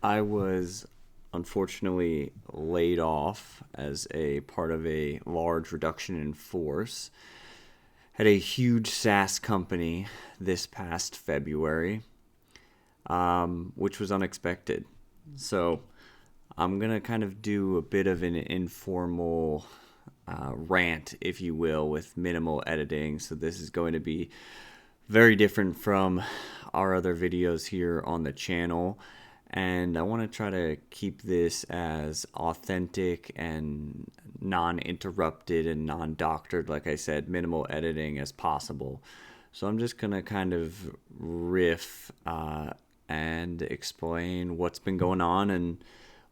I was unfortunately laid off as a part of a large reduction in force at a huge SaaS company this past February, which was unexpected. So I'm going to kind of do a bit of an informal rant, if you will, with minimal editing. So this is going to be very different from our other videos here on the channel. And I want to try to keep this as authentic and non-interrupted and non-doctored, like I said, minimal editing as possible. So I'm just going to kind of riff and explain what's been going on and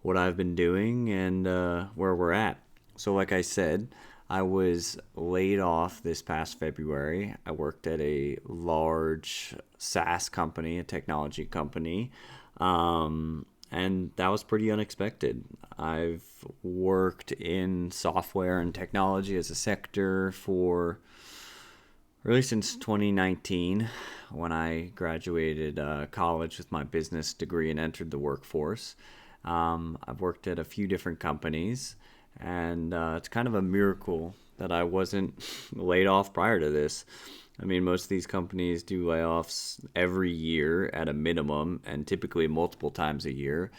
what I've been doing and where we're at. So like I said, I was laid off this past February. I worked at a large SaaS company, a technology company, and that was pretty unexpected. I've worked in software and technology as a sector for really since 2019 when I graduated college with my business degree and entered the workforce. I've worked at a few different companies, and it's kind of a miracle that I wasn't laid off prior to this. I mean, most of these companies do layoffs every year at a minimum, and typically multiple times a year.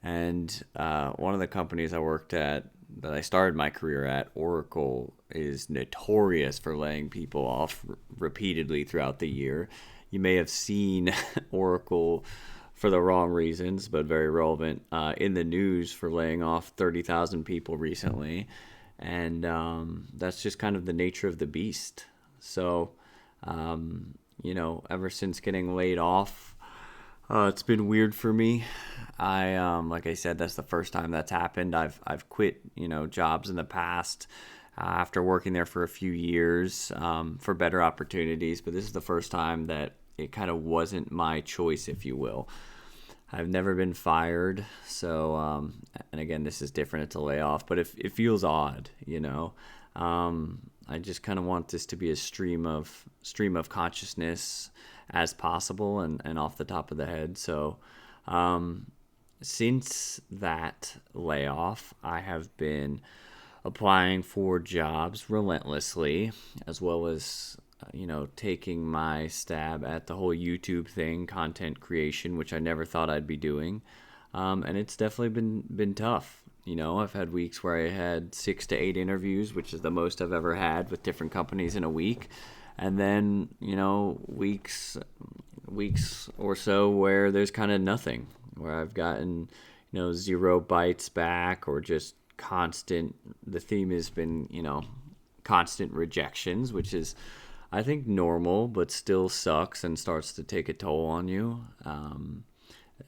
And one of the companies I worked at, that I started my career at, Oracle, is notorious for laying people off repeatedly throughout the year. You may have seen Oracle for the wrong reasons, but very relevant, in the news for laying off 30,000 people recently. And that's just kind of the nature of the beast. So, ever since getting laid off, it's been weird for me. Like I said, that's the first time that's happened. I've quit, jobs in the past after working there for a few years for better opportunities, but this is the first time that it kind of wasn't my choice, if you will. I've never been fired, so and again, this is different. It's a layoff, but it feels odd, I just kind of want this to be a stream of consciousness as possible and off the top of the head. So since that layoff, I have been applying for jobs relentlessly, as well as taking my stab at the whole YouTube thing, content creation, which I never thought I'd be doing. And it's definitely been tough. I've had weeks where I had 6 to 8 interviews, which is the most I've ever had with different companies in a week. And then, weeks or so where there's kind of nothing, where I've gotten, 0 bites back or just the theme has been, constant rejections, which is, I think, normal, but still sucks and starts to take a toll on you.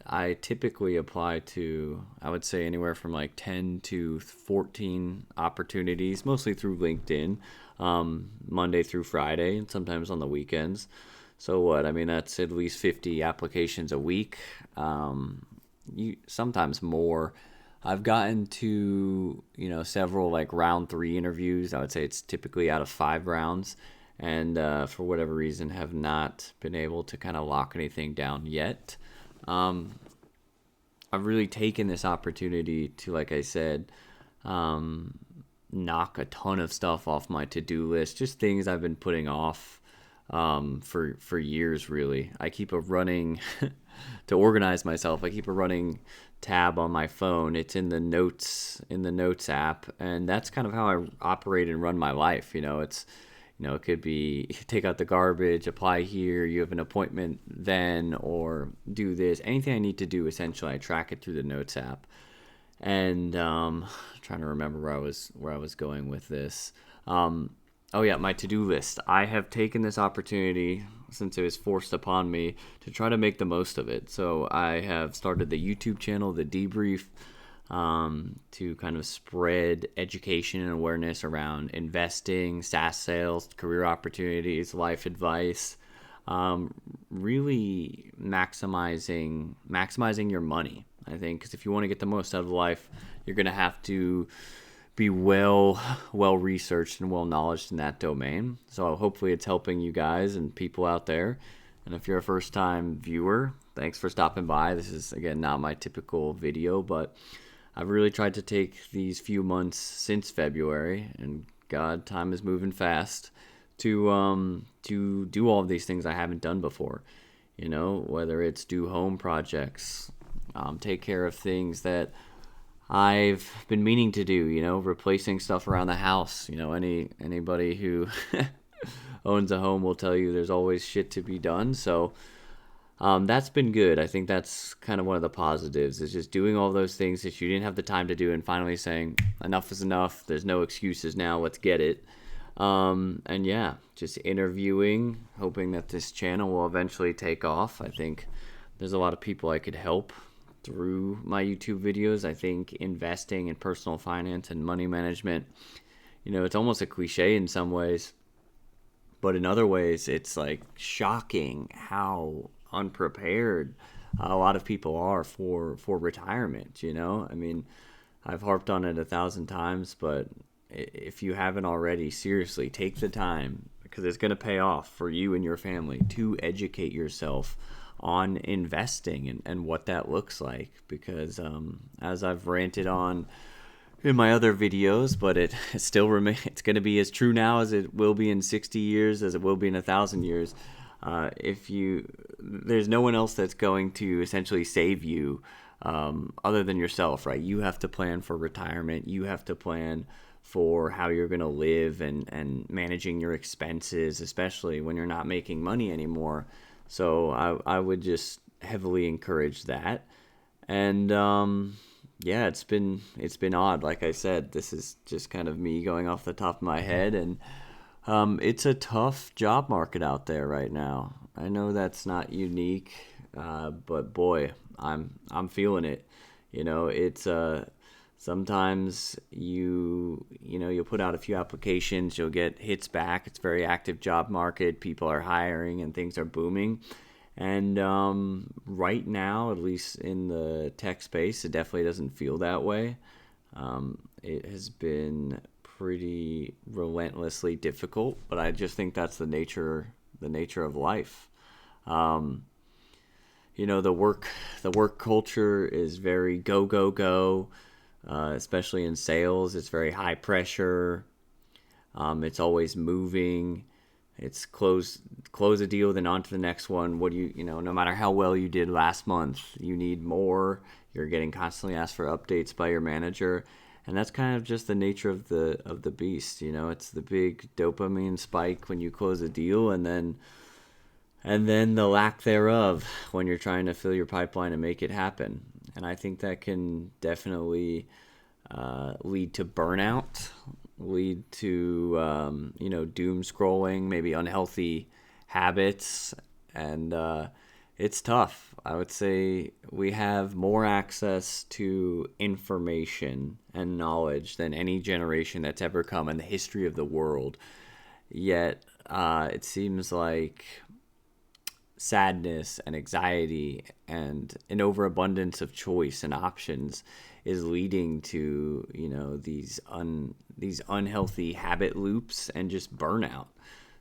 I typically apply to, I would say, anywhere from like 10 to 14 opportunities, mostly through LinkedIn, Monday through Friday, and sometimes on the weekends. So what? I mean, that's at least 50 applications a week, sometimes more. I've gotten to, several like round 3 interviews. I would say it's typically out of 5 rounds. And for whatever reason, have not been able to kind of lock anything down yet. I've really taken this opportunity to, like I said, knock a ton of stuff off my to-do list, just things I've been putting off for years, really. I keep a running, to organize myself, I keep a running tab on my phone. It's in the notes app, and that's kind of how I operate and run my life. It could be take out the garbage, apply here, you have an appointment then, or do this. Anything I need to do, essentially, I track it through the Notes app. And trying to remember where I was going with this. My to-do list. I have taken this opportunity, since it was forced upon me, to try to make the most of it. So I have started the YouTube channel, The Debrief, to kind of spread education and awareness around investing, SaaS sales, career opportunities, life advice, really maximizing your money, I think, because if you want to get the most out of life, you're going to have to be well researched and well knowledged in that domain. So hopefully it's helping you guys and people out there. And if you're a first time viewer, Thanks for stopping by. This is, again, not my typical video, but I've really tried to take these few months since February, and God, time is moving fast, to do all of these things I haven't done before. Whether it's do home projects, take care of things that I've been meaning to do, replacing stuff around the house. Anybody who owns a home will tell you there's always shit to be done. So that's been good. I think that's kind of one of the positives, is just doing all those things that you didn't have the time to do and finally saying enough is enough. There's no excuses now. Let's get it. And yeah, just interviewing, hoping that this channel will eventually take off. I think there's a lot of people I could help through my YouTube videos. I think investing in personal finance and money management, it's almost a cliche in some ways, but in other ways, it's like shocking how unprepared a lot of people are for retirement. I mean, I've harped on it 1,000 times, but if you haven't already, seriously, take the time, because it's going to pay off for you and your family to educate yourself on investing and what that looks like. Because as I've ranted on in my other videos, but it still remains, it's going to be as true now as it will be in 60 years, as it will be in 1,000 years. There's no one else that's going to essentially save you other than yourself, right? You have to plan for retirement. You have to plan for how you're going to live and managing your expenses, especially when you're not making money anymore. So I would just heavily encourage that. And yeah, it's been odd. Like I said, this is just kind of me going off the top of my head, and it's a tough job market out there right now. I know that's not unique, but boy, I'm feeling it. It's sometimes you'll put out a few applications, you'll get hits back. It's a very active job market. People are hiring and things are booming. And right now, at least in the tech space, it definitely doesn't feel that way. It has been pretty relentlessly difficult, but I just think that's the nature of life. The work culture is very go, go, go. Especially in sales, it's very high pressure. It's always moving. It's close a deal, then on to the next one. What do no matter how well you did last month, you need more. You're getting constantly asked for updates by your manager, and that's kind of just the nature of the beast. It's the big dopamine spike when you close a deal, and then the lack thereof when you're trying to fill your pipeline and make it happen. And I think that can definitely lead to burnout, lead to doom scrolling, maybe unhealthy habits, and it's tough. I would say we have more access to information and knowledge than any generation that's ever come in the history of the world. Yet it seems like sadness and anxiety and an overabundance of choice and options is leading to these unhealthy habit loops and just burnout.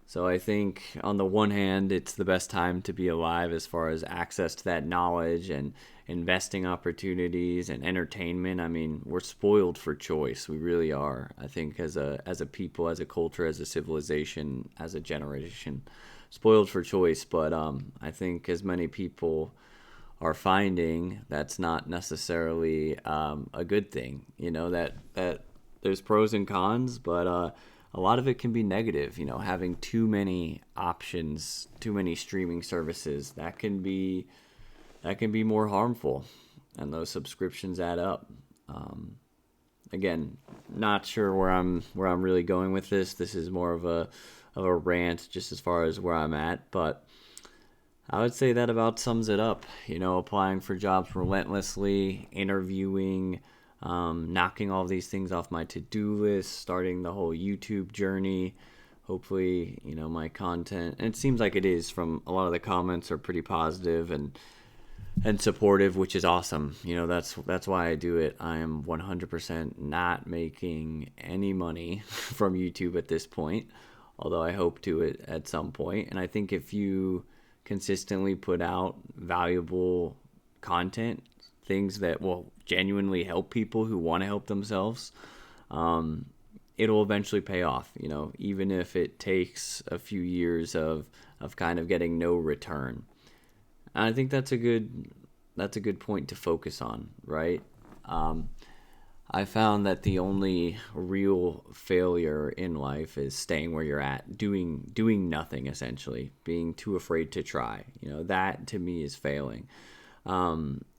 So I think on the one hand, it's the best time to be alive as far as access to that knowledge and investing opportunities and entertainment. I mean, we're spoiled for choice. We really are. I think as a people, as a culture, as a civilization, as a generation, spoiled for choice. But I think as many people are finding, that's not necessarily a good thing. That there's pros and cons, but a lot of it can be negative. Having too many options, too many streaming services, that can be more harmful, and those subscriptions add up. Again, not sure where I'm really going with this. This is more of a rant just as far as where I'm at, but I would say that about sums it up. Applying for jobs relentlessly, interviewing, knocking all these things off my to-do list, starting the whole YouTube journey. Hopefully, my content, and it seems like it is, from a lot of the comments, are pretty positive and supportive, which is awesome. That's why I do it. I am 100% not making any money from YouTube at this point, although I hope to it at some point. And I think if you consistently put out valuable content, things that will genuinely help people who want to help themselves, it'll eventually pay off, even if it takes a few years of kind of getting no return. And I think that's a good point to focus on, right? I found that the only real failure in life is staying where you're at, doing nothing, essentially, being too afraid to try. That to me is failing.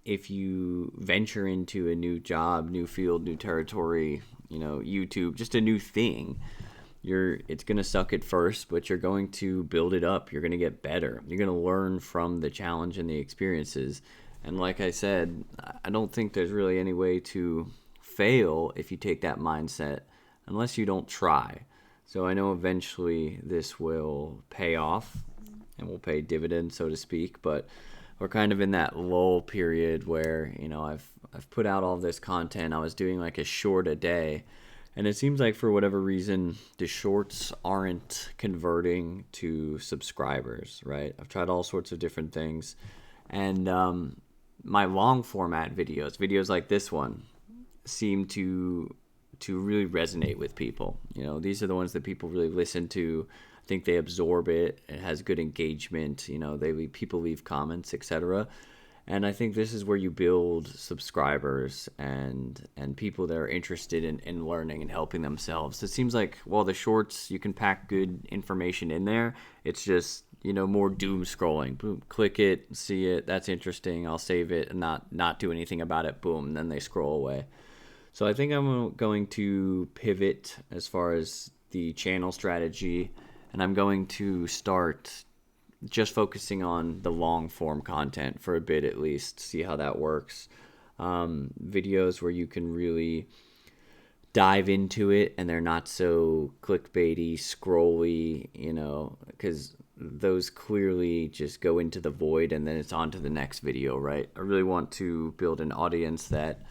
If you venture into a new job, new field, new territory, YouTube, just a new thing, it's going to suck at first, but you're going to build it up. You're going to get better. You're going to learn from the challenge and the experiences. And like I said, I don't think there's really any way to fail if you take that mindset unless you don't try. So I know eventually this will pay off and will pay dividends, so to speak, but we're kind of in that lull period where, I've put out all this content. I was doing like a short a day, and it seems like for whatever reason the shorts aren't converting to subscribers, right? I've tried all sorts of different things, and my long format videos like this one, seem to really resonate with people. These are the ones that people really listen to. I think they absorb it. It has good engagement. People leave comments, etc. And I think this is where you build subscribers and people that are interested in learning and helping themselves. It seems like, well, the shorts, you can pack good information in there. It's just, more doom scrolling. Boom, click it, see it, that's interesting, I'll save it and not do anything about it. Boom, and then they scroll away. So I think I'm going to pivot as far as the channel strategy, and I'm going to start just focusing on the long form content for a bit at least, see how that works. Videos where you can really dive into it and they're not so clickbaity, scrolly, because those clearly just go into the void and then it's on to the next video, right? I really want to build an audience that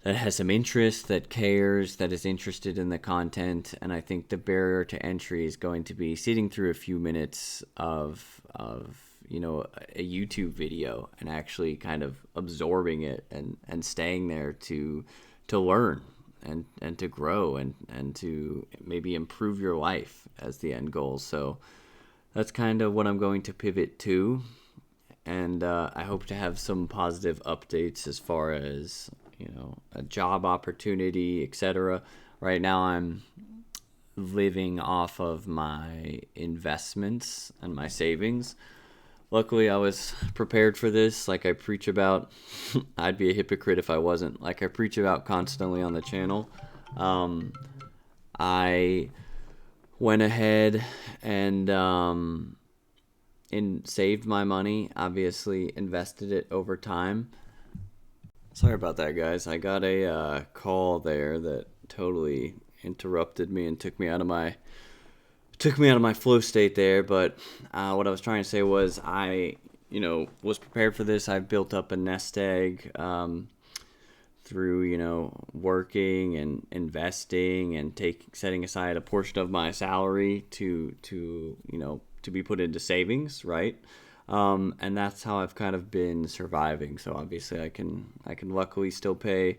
has some interest, that cares, that is interested in the content. And I think the barrier to entry is going to be sitting through a few minutes of a YouTube video and actually kind of absorbing it and staying there to learn and to grow and to maybe improve your life as the end goal. So that's kind of what I'm going to pivot to. And I hope to have some positive updates as far as a job opportunity, etc. Right now I'm living off of my investments and my savings. Luckily, I was prepared for this. Like I preach about, I'd be a hypocrite if I wasn't. Like I preach about constantly on the channel. I went ahead and saved my money, obviously invested it over time. Sorry about that, guys. I got a call there that totally interrupted me and took me out of my flow state there. But what I was trying to say was I, was prepared for this. I've built up a nest egg through, working and investing and setting aside a portion of my salary to be put into savings, right? And that's how I've kind of been surviving. So obviously I can luckily still pay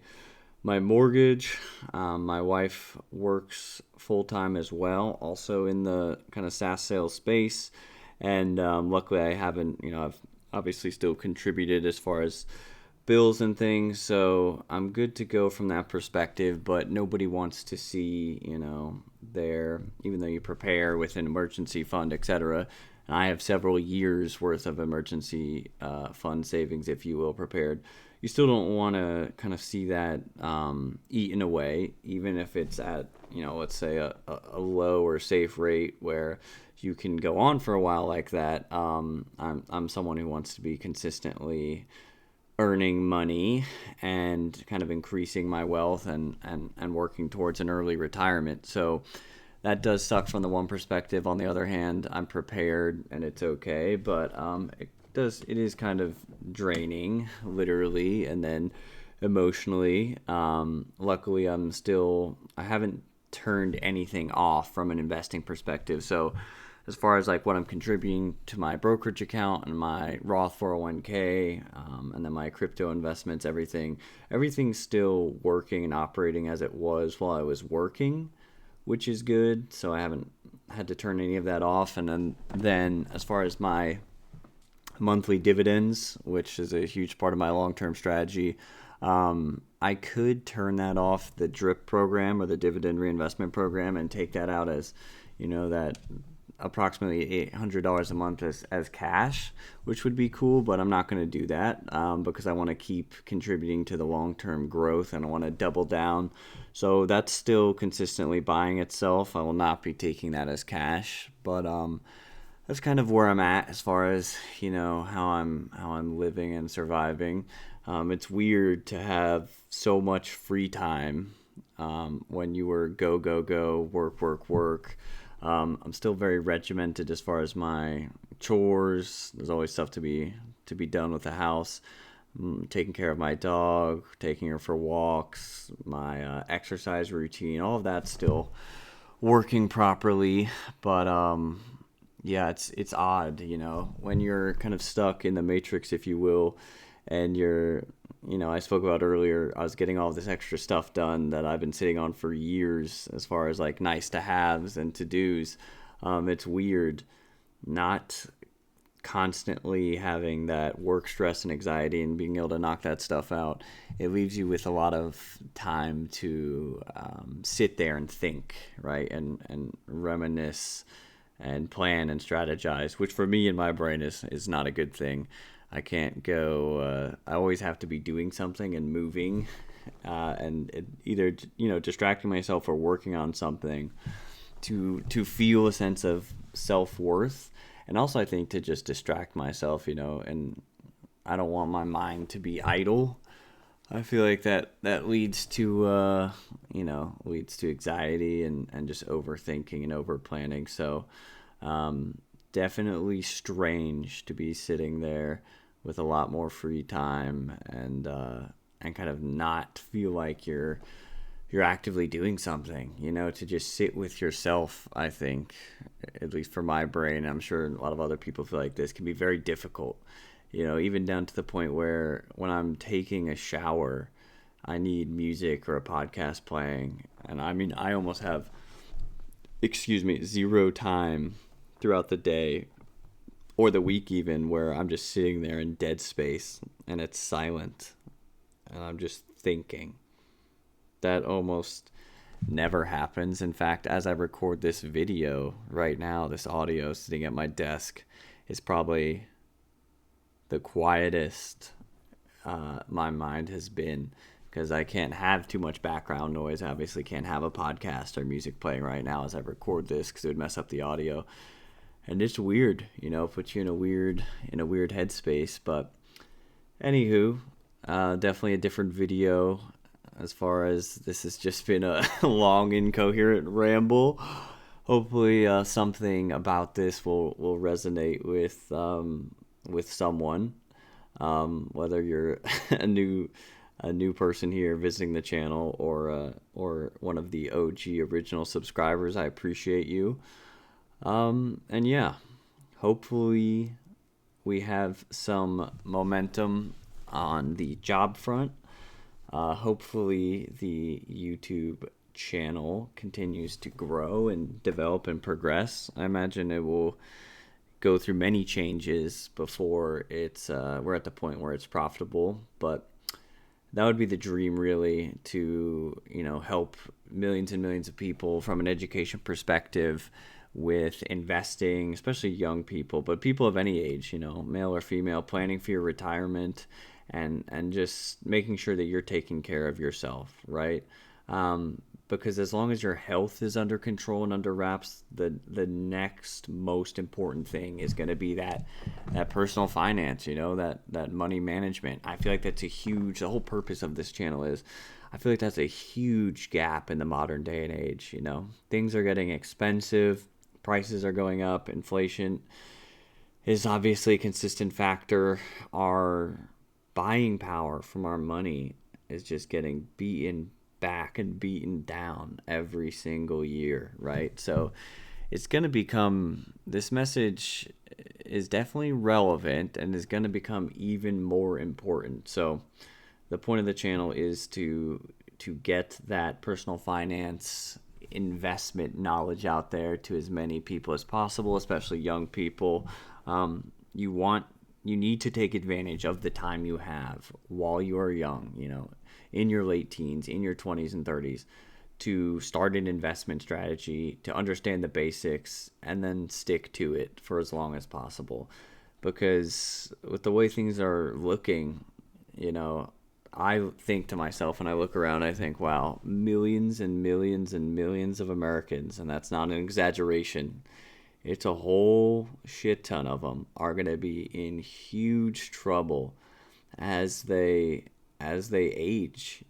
my mortgage. My wife works full-time as well, also in the kind of SaaS sales space. And luckily I haven't, I've obviously still contributed as far as bills and things. So I'm good to go from that perspective, but nobody wants to see, even though you prepare with an emergency fund, etc. And I have several years worth of emergency fund savings, if you will, prepared. You still don't want to kind of see that eaten away, even if it's at, let's say a low or safe rate where you can go on for a while like that. I'm someone who wants to be consistently earning money and kind of increasing my wealth and working towards an early retirement. So that does suck from the one perspective. On the other hand, I'm prepared and it's okay, but it is kind of draining, literally, and then emotionally. Luckily, I haven't turned anything off from an investing perspective, so as far as like what I'm contributing to my brokerage account and my Roth 401k, and then my crypto investments, everything's still working and operating as it was while I was working, which is good. So I haven't had to turn any of that off. And then as far as my monthly dividends, which is a huge part of my long-term strategy, I could turn that off, the DRIP program or the dividend reinvestment program, and take that out as, that approximately $800 a month as cash, which would be cool, but I'm not going to do that because I want to keep contributing to the long-term growth and I want to double down. So that's still consistently buying itself. I will not be taking that as cash, but that's kind of where I'm at as far as, how I'm living and surviving. It's weird to have so much free time when you were go, go, go, work, work, work. I'm still very regimented as far as my chores. There's always stuff to be done with the house. Taking care of my dog, taking her for walks, my exercise routine, all of that's still working properly. But yeah, it's odd, when you're kind of stuck in the matrix, if you will, and you're, I spoke about earlier, I was getting all this extra stuff done that I've been sitting on for years as far as like nice to haves and to dos. It's weird not constantly having that work stress and anxiety and being able to knock that stuff out. It leaves you with a lot of time to sit there and think, right? And reminisce and plan and strategize, which for me in my brain is not a good thing. I can't go. I always have to be doing something and moving, either distracting myself or working on something to feel a sense of self-worth, and also I think to just distract myself, and I don't want my mind to be idle. I feel like that leads to anxiety and just overthinking and over planning. So definitely strange to be sitting there with a lot more free time and kind of not feel like you're actively doing something, to just sit with yourself. I think, at least for my brain, I'm sure a lot of other people feel like this can be very difficult, even down to the point where when I'm taking a shower, I need music or a podcast playing. And I mean, I almost have, zero time throughout the day or the week even where I'm just sitting there in dead space and it's silent and I'm just thinking. That almost never happens. In fact, as I record this video right now, this audio sitting at my desk is probably the quietest my mind has been, because I can't have too much background noise. I obviously can't have a podcast or music playing right now as I record this because it would mess up the audio. And it's weird, puts you in a weird headspace. But anywho, definitely a different video. As far as this has just been a long, incoherent ramble. Hopefully, something about this will resonate with someone. Whether you're a new person here visiting the channel or one of the OG original subscribers, I appreciate you. And yeah, hopefully we have some momentum on the job front. Hopefully the YouTube channel continues to grow and develop and progress. I imagine it will go through many changes before it's we're at the point where it's profitable, but that would be the dream, really, to help millions and millions of people from an education perspective with investing, especially young people, but people of any age, male or female, planning for your retirement and just making sure that you're taking care of yourself, right? Because as long as your health is under control and under wraps, the next most important thing is going to be that personal finance, that money management. I feel like that's the whole purpose of this channel is, I feel like that's a huge gap in the modern day and age. Things are getting expensive, prices are going up, inflation is obviously a consistent factor. Our buying power from our money is just getting beaten back and beaten down every single year, right? So it's going to become, this message is definitely relevant and is going to become even more important. So the point of the channel is to get that personal finance investment knowledge out there to as many people as possible, especially young people. You need to take advantage of the time you have while you are young, in your late teens, in your 20s and 30s, to start an investment strategy, to understand the basics, and then stick to it for as long as possible. Because with the way things are looking, I think to myself, when I look around, I think, wow, millions and millions and millions of Americans, and that's not an exaggeration, it's a whole shit ton of them, are going to be in huge trouble as they age.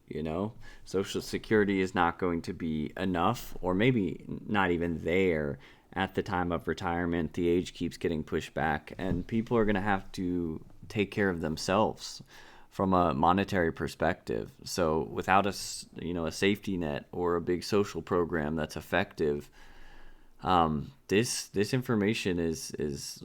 Social Security is not going to be enough, or maybe not even there at the time of retirement. The age keeps getting pushed back, and people are going to have to take care of themselves from a monetary perspective. So without a safety net or a big social program that's effective, this information is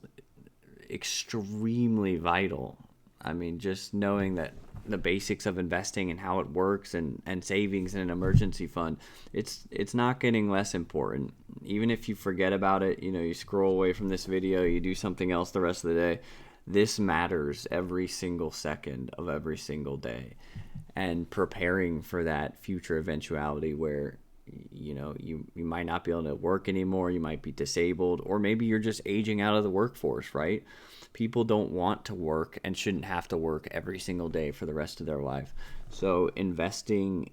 extremely vital. I mean, just knowing that the basics of investing and how it works, and savings and an emergency fund, it's not getting less important. Even if you forget about it, you scroll away from this video, you do something else the rest of the day, this matters every single second of every single day. And preparing for that future eventuality where you might not be able to work anymore, you might be disabled, or maybe you're just aging out of the workforce, right? People don't want to work and shouldn't have to work every single day for the rest of their life. So investing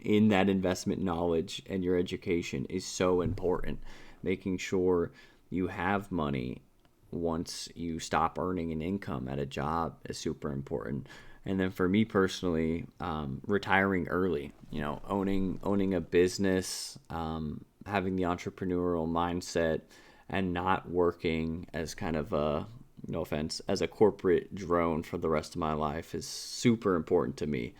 in that investment knowledge and your education is so important. Making sure you have money once you stop earning an income at a job is super important. And then for me personally, retiring early, owning a business, having the entrepreneurial mindset, and not working as kind of a, no offense, as a corporate drone for the rest of my life is super important to me.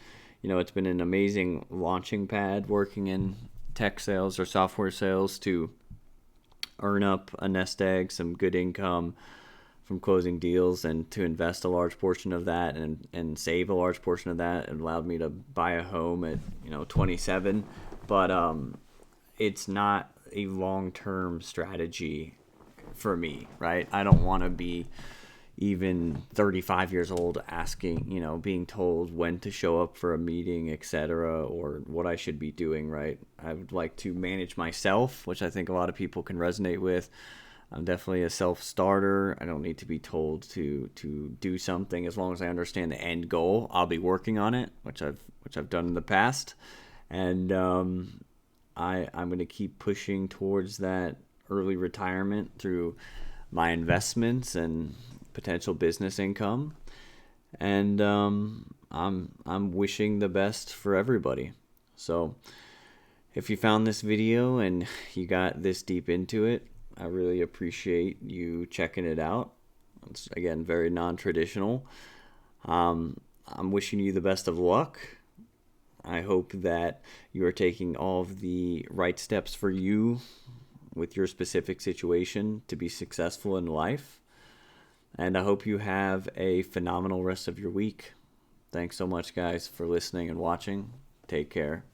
It's been an amazing launching pad working in tech sales or software sales to earn up a nest egg, some good income from closing deals, and to invest a large portion of that and save a large portion of that. It allowed me to buy a home at 27, but it's not a long-term strategy for me, right? I don't want to be even 35 years old asking, being told when to show up for a meeting, etc., or what I should be doing, right? I would like to manage myself, which I think a lot of people can resonate with. I'm definitely a self-starter. I don't need to be told to do something. As long as I understand the end goal, I'll be working on it, which I've done in the past, and I'm going to keep pushing towards that early retirement through my investments and potential business income. And I'm wishing the best for everybody. So if you found this video and you got this deep into it, I really appreciate you checking it out. It's, again, very non-traditional. I'm wishing you the best of luck. I hope that you are taking all of the right steps for you with your specific situation to be successful in life. And I hope you have a phenomenal rest of your week. Thanks so much, guys, for listening and watching. Take care.